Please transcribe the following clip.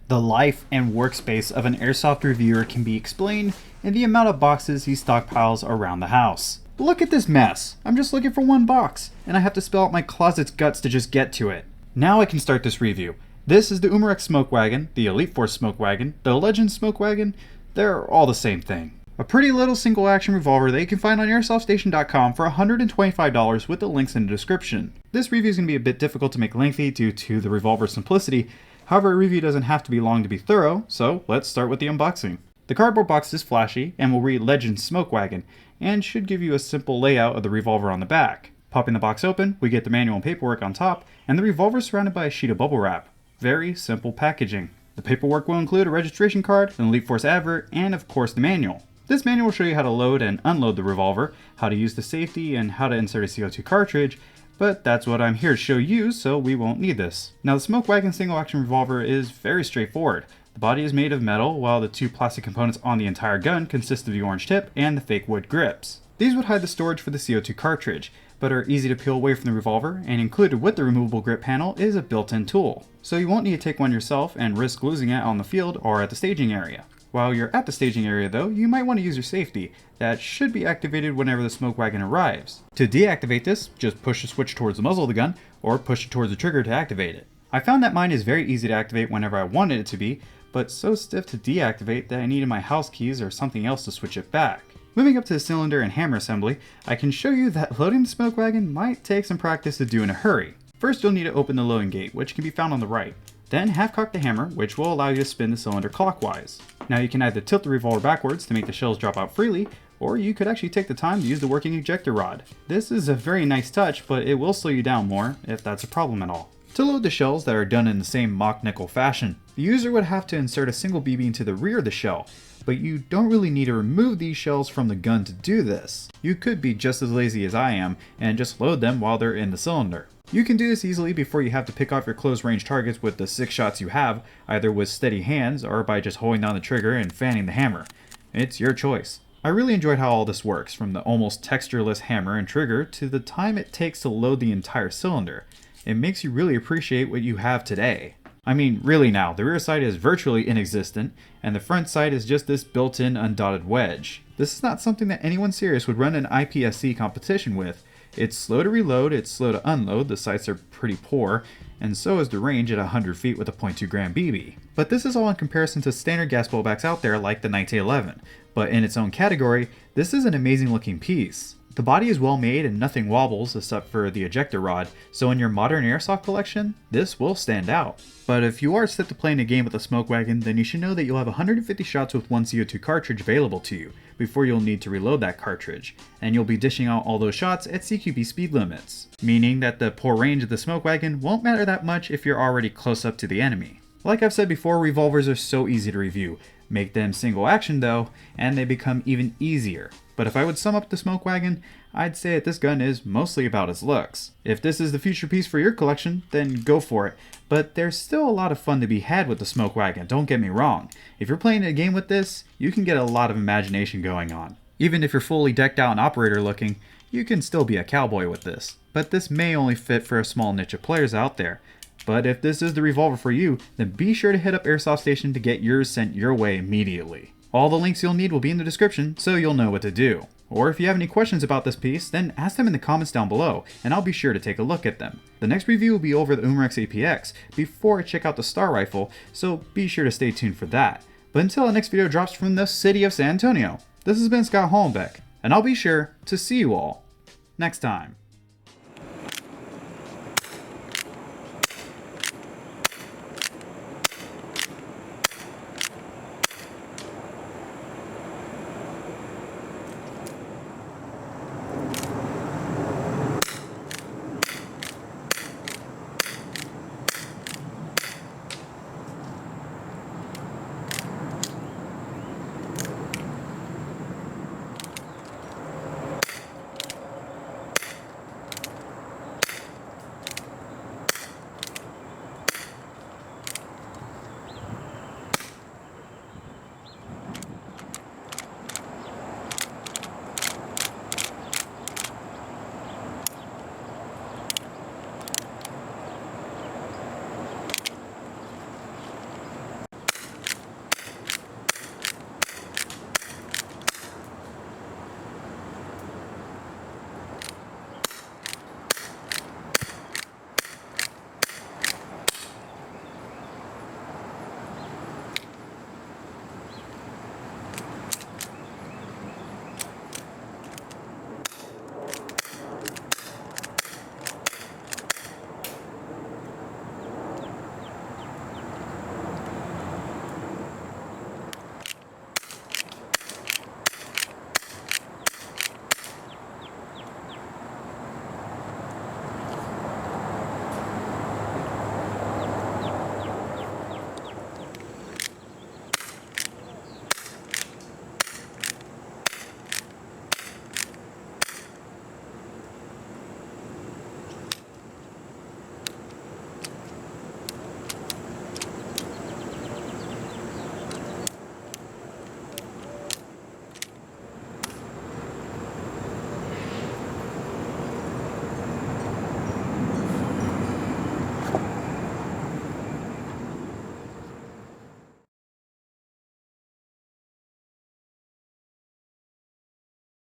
The life and workspace of an airsoft reviewer can be explained in the amount of boxes he stockpiles around the house. Look at this mess. I'm just looking for one box, and I have to spill out my closet's guts to just get to it. Now I can start this review. This is the Umarex Smoke Wagon, the Elite Force Smoke Wagon, the Legend Smoke Wagon. They're all the same thing. A pretty little single action revolver that you can find on AirsoftStation.com for $125 with the links in the description. This review is going to be a bit difficult to make lengthy due to the revolver's simplicity. However, a review doesn't have to be long to be thorough, so let's start with the unboxing. The cardboard box is flashy and will read Legend Smoke Wagon, and should give you a simple layout of the revolver on the back. Popping the box open, we get the manual and paperwork on top, and the revolver is surrounded by a sheet of bubble wrap. Very simple packaging. The paperwork will include a registration card, an Elite Force advert, and of course the manual. This manual will show you how to load and unload the revolver, how to use the safety, and how to insert a CO2 cartridge, but that's what I'm here to show you, so we won't need this. Now the Smoke Wagon single action revolver is very straightforward. The body is made of metal, while the two plastic components on the entire gun consist of the orange tip and the fake wood grips. These would hide the storage for the CO2 cartridge, but are easy to peel away from the revolver, and included with the removable grip panel is a built-in tool. So you won't need to take one yourself and risk losing it on the field or at the staging area. While you're at the staging area though, you might want to use your safety. That should be activated whenever the Smoke Wagon arrives. To deactivate this, just push the switch towards the muzzle of the gun, or push it towards the trigger to activate it. I found that mine is very easy to activate whenever I wanted it to be, but so stiff to deactivate that I needed my house keys or something else to switch it back. Moving up to the cylinder and hammer assembly, I can show you that loading the Smoke Wagon might take some practice to do in a hurry. First you'll need to open the loading gate, which can be found on the right. Then half-cock the hammer, which will allow you to spin the cylinder clockwise. Now you can either tilt the revolver backwards to make the shells drop out freely, or you could actually take the time to use the working ejector rod. This is a very nice touch, but it will slow you down more, if that's a problem at all. To load the shells that are done in the same mock nickel fashion, the user would have to insert a single BB into the rear of the shell, but you don't really need to remove these shells from the gun to do this. You could be just as lazy as I am, and just load them while they're in the cylinder. You can do this easily before you have to pick off your close range targets with the 6 shots you have, either with steady hands or by just holding down the trigger and fanning the hammer. It's your choice. I really enjoyed how all this works, from the almost textureless hammer and trigger to the time it takes to load the entire cylinder. It makes you really appreciate what you have today. I mean, really now, the rear sight is virtually inexistent, and the front sight is just this built-in undotted wedge. This is not something that anyone serious would run an IPSC competition with. It's slow to reload, it's slow to unload, the sights are pretty poor, and so is the range at 100 feet with a .2 gram BB. But this is all in comparison to standard gas blowbacks out there like the 1911. But in its own category, this is an amazing looking piece. The body is well made and nothing wobbles except for the ejector rod, so in your modern airsoft collection, this will stand out. But if you are set to playing a game with a Smoke Wagon, then you should know that you'll have 150 shots with one CO2 cartridge available to you, before you'll need to reload that cartridge, and you'll be dishing out all those shots at CQB speed limits, meaning that the poor range of the Smoke Wagon won't matter that much if you're already close up to the enemy. Like I've said before, revolvers are so easy to review. Make them single action though, and they become even easier. But if I would sum up the Smoke Wagon, I'd say that this gun is mostly about its looks. If this is the future piece for your collection, then go for it. But there's still a lot of fun to be had with the Smoke Wagon, don't get me wrong. If you're playing a game with this, you can get a lot of imagination going on. Even if you're fully decked out and operator looking, you can still be a cowboy with this. But this may only fit for a small niche of players out there. But if this is the revolver for you, then be sure to hit up Airsoft Station to get yours sent your way immediately. All the links you'll need will be in the description, so you'll know what to do. Or if you have any questions about this piece, then ask them in the comments down below, and I'll be sure to take a look at them. The next review will be over the Umarex APX, before I check out the Star Rifle, so be sure to stay tuned for that. But until the next video drops from the city of San Antonio, this has been Scott Hollenbeck, and I'll be sure to see you all next time.